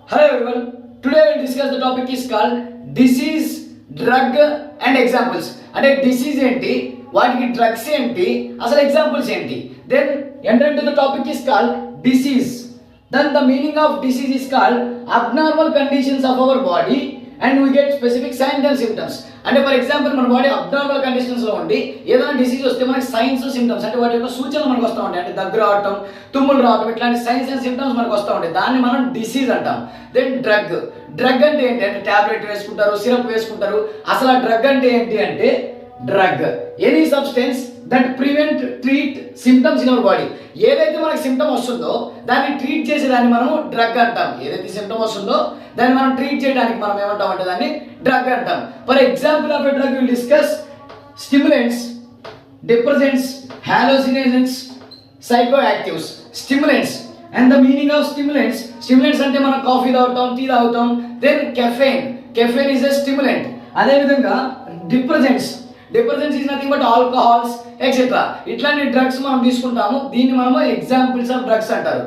Hello everyone. Today we will discuss the topic is called disease, drug and examples. అంటే disease ఏంటి, వాటికి drugs ఏంటి, అసలు examples ఏంటి. Then enter into the topic is called disease. Then the meaning of disease is called abnormal conditions of our body and we get specific signs and symptoms. అంటే for example మన body abnormal conditions లో ఉండి ఏదైనా disease వస్తే మనకి science symptoms అంటే వాటి యొక్క సూచనలు మనకు వస్తూ ఉంటాయి. అంటే దగ్గు రావటం, తుమ్ములు రావటం, ఇట్లాంటి సైన్స్ అండ్ సిమ్టమ్స్ మనకు వస్తూ ఉంటాయి. దాన్ని మనం డిసీజ్ అంటాం. దెన్ డ్రగ్ అంటే ఏంటి అంటే టాబ్లెట్ వేసుకుంటారు, సిరప్ వేసుకుంటారు. అసలు ఆ డ్రగ్ అంటే ఏంటి అంటే drug any substance that prevent treat symptoms in our body. ఏదైతే మనకి సిమ్టమ్ వస్తుందో దాన్ని ట్రీట్ చేసేదాన్ని మనం డ్రగ్ అంటాం. ఏదైతే సిమ్టమ్ వస్తుందో దాన్ని మనం ట్రీట్ చేయడానికి మనం ఏమంటాం అంటే దాన్ని డ్రగ్ అంటాం. For example of a drug will discuss stimulants, depressants, hallucinations, psychoactives. Stimulants and the meaning of stimulants అంటే మనం కాఫీ తాగుతాం, టీ తాగుతాం. Then caffeine is a stimulant. అదేవిధంగా depressants is nothing but alcohols etcetera. ఇట్లాంటి drugs మనం తీసుకుంటాము. దీన్ని మనము ఎగ్జాంపుల్స్ ఆఫ్ డ్రగ్స్ అంటారు.